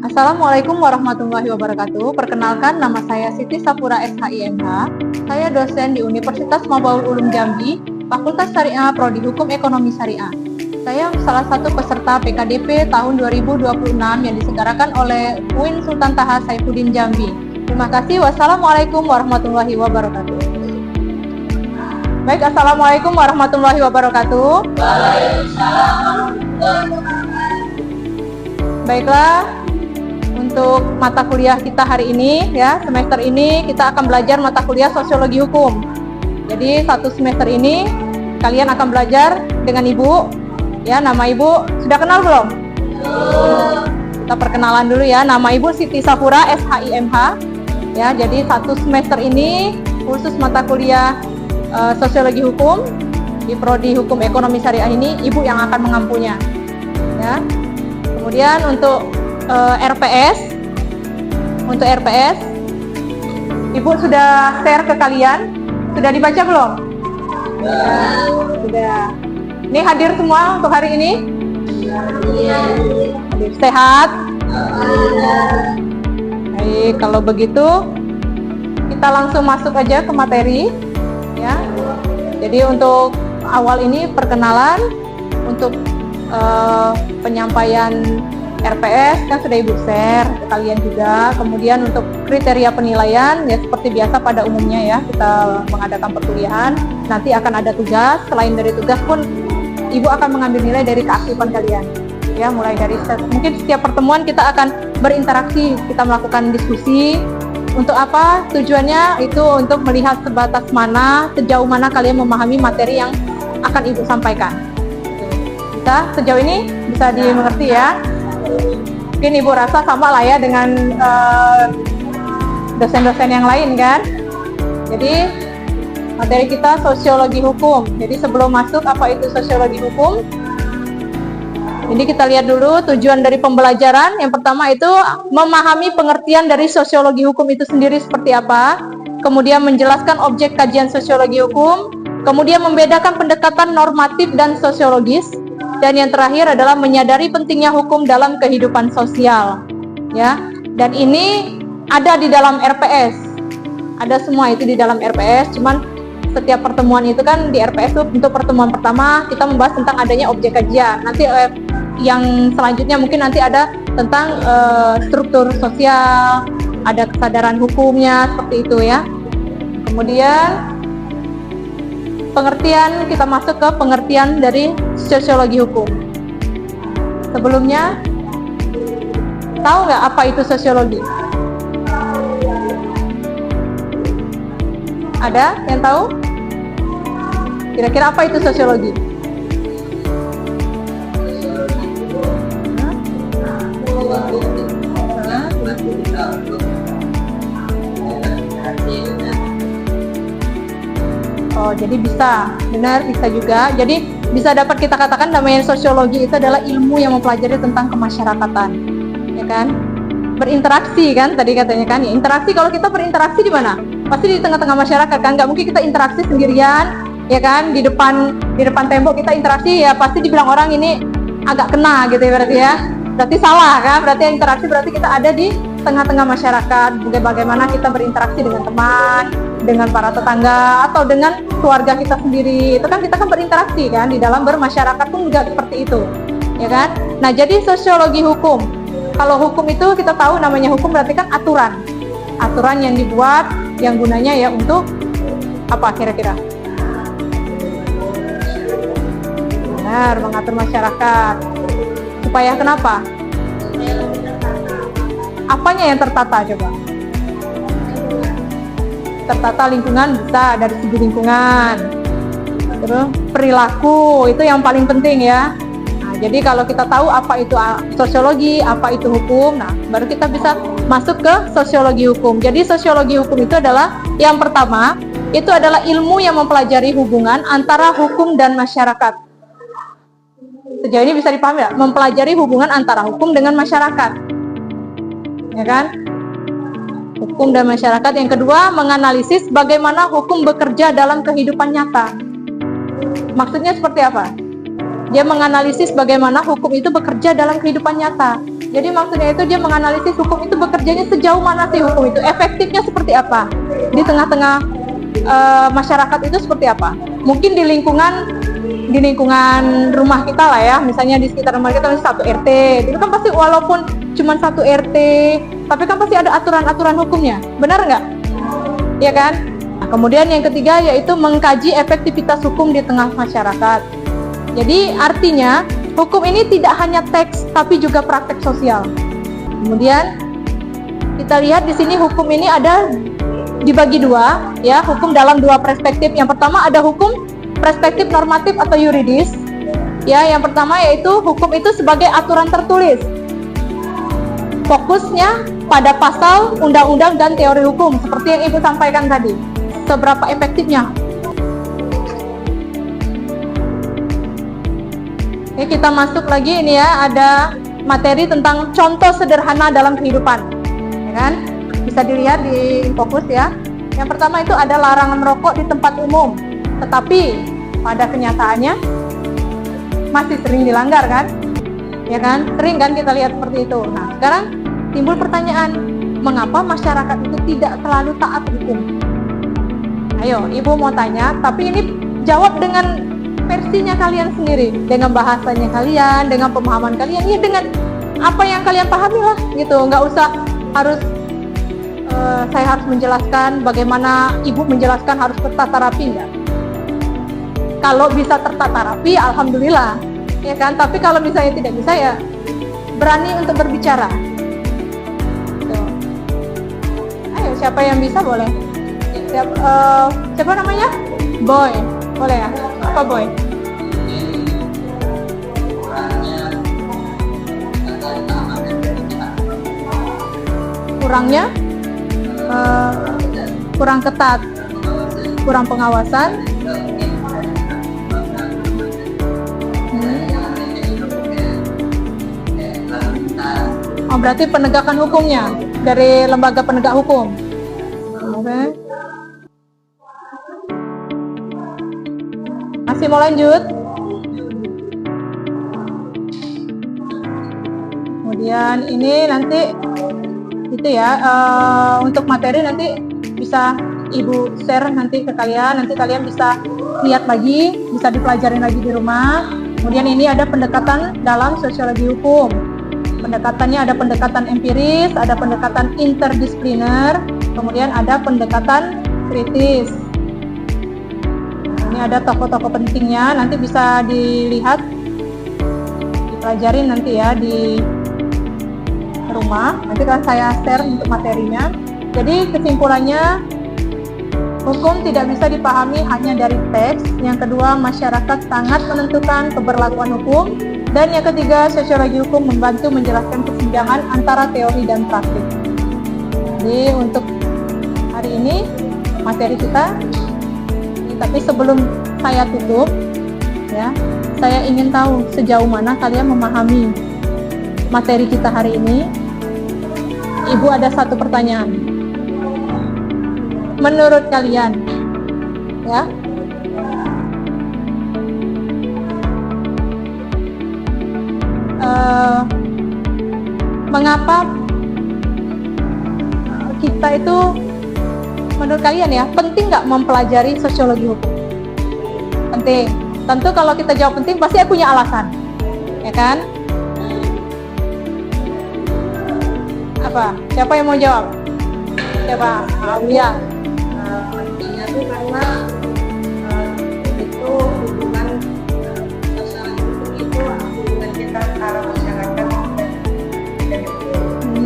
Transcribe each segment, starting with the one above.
Assalamualaikum warahmatullahi wabarakatuh. Perkenalkan, nama saya Siti Sapura SHIMH. Saya dosen di Universitas Mabahul Ulum Jambi, Fakultas Syariah Prodi Hukum Ekonomi Syariah. Saya salah satu peserta PKDP tahun 2026 yang diselenggarakan oleh UIN Sultan Taha Saifuddin Jambi. Terima kasih. Wassalamualaikum warahmatullahi wabarakatuh. Baik, assalamualaikum warahmatullahi wabarakatuh. Waalaikumsalam. Baiklah, untuk mata kuliah kita hari ini, ya, semester ini kita akan belajar mata kuliah sosiologi hukum. Jadi satu semester ini kalian akan belajar dengan ibu, ya. Nama ibu sudah kenal belum? Kita perkenalan dulu ya. Nama ibu Siti Sapura SHIMH, ya. Jadi satu semester ini khusus mata kuliah sosiologi hukum di Prodi Hukum Ekonomi Syariah ini ibu yang akan mengampunya, ya. Kemudian untuk RPS, ibu sudah share ke kalian, sudah dibaca belum? Sudah. Ini hadir semua untuk hari ini? Hadir. Sehat? Baik, kalau begitu kita langsung masuk aja ke materi, ya. Jadi untuk awal ini perkenalan, untuk penyampaian RPS kan sudah ibu share ke kalian juga. Kemudian untuk kriteria penilaian, ya seperti biasa pada umumnya ya, kita mengadakan perkuliahan, nanti akan ada tugas. Selain dari tugas pun ibu akan mengambil nilai dari keaktifan kalian, ya. Mulai dari mungkin setiap pertemuan kita akan berinteraksi, kita melakukan diskusi. Untuk apa tujuannya? Itu untuk melihat sejauh mana kalian memahami materi yang akan ibu sampaikan. Bisa sejauh ini bisa dimengerti ya. Mungkin ibu rasa sama lah ya dengan dosen-dosen yang lain kan. Jadi materi kita sosiologi hukum. Jadi sebelum masuk apa itu sosiologi hukum, ini kita lihat dulu tujuan dari pembelajaran. Yang pertama itu memahami pengertian dari sosiologi hukum itu sendiri seperti apa. Kemudian menjelaskan objek kajian sosiologi hukum. Kemudian membedakan pendekatan normatif dan sosiologis. Dan yang terakhir adalah menyadari pentingnya hukum dalam kehidupan sosial, ya. Dan ini ada di dalam RPS, ada semua itu di dalam RPS. Cuman setiap pertemuan itu kan di RPS itu untuk pertemuan pertama kita membahas tentang adanya objek kajian. Nanti yang selanjutnya mungkin nanti ada tentang struktur sosial, ada kesadaran hukumnya seperti itu ya. Kemudian pengertian, kita masuk ke pengertian dari sosiologi hukum. Sebelumnya, tahu nggak apa itu sosiologi? Ada yang tahu? Kira-kira apa itu sosiologi? Oh, jadi bisa, benar, bisa juga. Jadi bisa dapat kita katakan namanya sosiologi itu adalah ilmu yang mempelajari tentang kemasyarakatan, ya kan? Berinteraksi kan, tadi katanya kan, ya interaksi. Kalau kita berinteraksi di mana? Pasti di tengah-tengah masyarakat kan, nggak mungkin kita interaksi sendirian, ya kan? Di depan tembok kita interaksi, ya pasti dibilang orang ini agak kena gitu ya, berarti ya. Berarti salah kan? Berarti interaksi berarti kita ada di tengah-tengah masyarakat. Bagaimana kita berinteraksi dengan teman, dengan para tetangga, atau dengan keluarga kita sendiri. Itu kan kita kan berinteraksi kan, di dalam bermasyarakat pun juga seperti itu, ya kan? Nah, jadi sosiologi hukum, kalau hukum itu kita tahu namanya hukum berarti kan aturan yang dibuat, yang gunanya ya untuk apa kira-kira? Benar, mengatur masyarakat. Supaya kenapa? Apanya yang tertata coba? Tertata lingkungan, bisa dari segi lingkungan. Terus perilaku itu yang paling penting ya. Nah, jadi kalau kita tahu apa itu sosiologi, apa itu hukum, nah baru kita bisa masuk ke sosiologi hukum. Jadi sosiologi hukum itu adalah yang pertama, itu adalah ilmu yang mempelajari hubungan antara hukum dan masyarakat. Sejauh ini bisa dipahami ya? Mempelajari hubungan antara hukum dengan masyarakat, ya kan? Hukum dan masyarakat. Yang kedua, menganalisis bagaimana hukum bekerja dalam kehidupan nyata. Maksudnya seperti apa? Dia menganalisis bagaimana hukum itu bekerja dalam kehidupan nyata. Jadi maksudnya itu dia menganalisis hukum itu bekerjanya sejauh mana sih hukum itu, efektifnya seperti apa di tengah-tengah masyarakat itu seperti apa. Mungkin di lingkungan rumah kita lah ya, misalnya di sekitar rumah kita misalnya satu RT, itu kan pasti walaupun cuma satu RT, tapi kan pasti ada aturan-aturan hukumnya, benar nggak? Iya kan? Nah, kemudian yang ketiga yaitu mengkaji efektivitas hukum di tengah masyarakat. Jadi artinya hukum ini tidak hanya teks tapi juga praktek sosial. Kemudian kita lihat di sini hukum ini ada dibagi dua, ya, hukum dalam dua perspektif. Yang pertama ada hukum perspektif normatif atau yuridis. Ya, yang pertama yaitu hukum itu sebagai aturan tertulis. Fokusnya pada pasal, undang-undang dan teori hukum seperti yang Ibu sampaikan tadi. Seberapa efektifnya? Oke, kita masuk lagi ini ya, ada materi tentang contoh sederhana dalam kehidupan, ya kan? Bisa dilihat di fokus ya. Yang pertama itu ada larangan merokok di tempat umum, tetapi pada kenyataannya masih sering dilanggar kan? Ya kan? Sering kan kita lihat seperti itu. Nah, sekarang timbul pertanyaan, mengapa masyarakat itu tidak selalu taat hukum? Ayo, Ibu mau tanya, tapi ini jawab dengan versinya kalian sendiri, dengan bahasanya kalian, dengan pemahaman kalian, ya dengan apa yang kalian pahami lah gitu. Nggak usah harus saya harus menjelaskan bagaimana Ibu menjelaskan harus tertata rapi, enggak. Kalau bisa tertata rapi, alhamdulillah, ya kan. Tapi kalau misalnya tidak bisa, ya berani untuk berbicara. Tuh. Ayo, siapa yang bisa boleh. Siapa namanya? Boy, boleh ya? Apa Boy? Kurangnya? Kurang ketat, kurang pengawasan. Oh, berarti penegakan hukumnya dari lembaga penegak hukum. Oke. Masih mau lanjut? Kemudian ini nanti itu ya, untuk materi nanti bisa Ibu share nanti ke kalian, nanti kalian bisa lihat lagi, bisa dipelajarin lagi di rumah. Kemudian ini ada pendekatan dalam sosiologi hukum. Pendekatannya ada pendekatan empiris, ada pendekatan interdisipliner, kemudian ada pendekatan kritis. Nah, ini ada tokoh-tokoh pentingnya, nanti bisa dilihat, dipelajarin nanti ya di rumah. Nanti kan saya share untuk materinya. Jadi kesimpulannya, hukum tidak bisa dipahami hanya dari teks. Yang kedua, masyarakat sangat menentukan keberlakuan hukum. Dan yang ketiga, sosiologi hukum membantu menjelaskan kesenjangan antara teori dan praktik. Jadi untuk hari ini materi kita. Tapi sebelum saya tutup, ya, saya ingin tahu sejauh mana kalian memahami materi kita hari ini. Ibu ada satu pertanyaan. Menurut kalian, ya, mengapa kita itu, menurut kalian ya, penting nggak mempelajari sosiologi hukum? Penting. Tentu kalau kita jawab penting, pasti punya alasan, ya kan? Apa? Siapa yang mau jawab? Siapa? Aulia. Pentingnya itu karena itu hubungan sosial itu hubungan kita antara masyarakat dan hukum.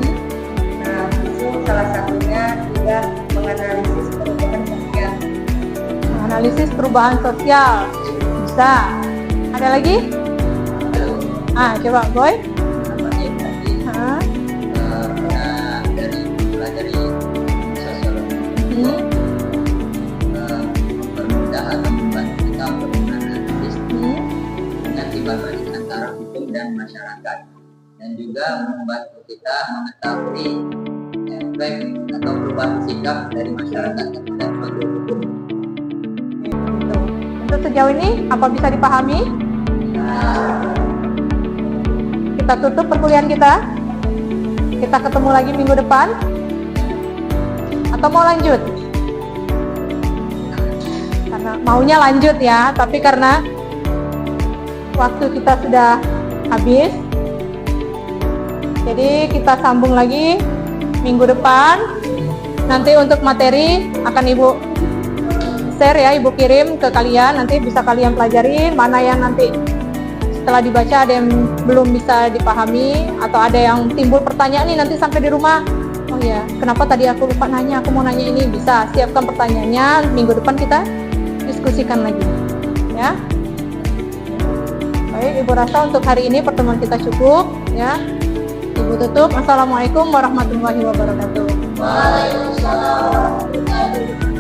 Nah, itu salah satunya juga menganalisis perubahan sosial. Analisis perubahan sosial. Bisa. Ada lagi? Coba Boy. Dari mempelajari sosiologi mempermudah atau membantu kita untuk menganalisis hubungan balik antara hukum dan masyarakat, dan juga membantu kita mengetahui efek atau perubahan sikap dari masyarakat terhadap suatu hukum. Untuk sejauh ini apa bisa dipahami? Kita tutup perkuliahan kita. Kita ketemu lagi minggu depan? Atau mau lanjut? Karena maunya lanjut ya, tapi karena waktu kita sudah habis, jadi kita sambung lagi minggu depan. Nanti untuk materi akan Ibu share ya, Ibu kirim ke kalian, nanti bisa kalian pelajari mana yang nanti setelah dibaca ada yang belum bisa dipahami, atau ada yang timbul pertanyaan nih nanti sampai di rumah, oh ya kenapa tadi aku lupa nanya, aku mau nanya ini, bisa siapkan pertanyaannya, minggu depan kita diskusikan lagi ya. Baik, Ibu rasa untuk hari ini pertemuan kita cukup ya. Ibu tutup. Assalamualaikum warahmatullahi wabarakatuh. Waalaikumsalam warahmatullahi wabarakatuh.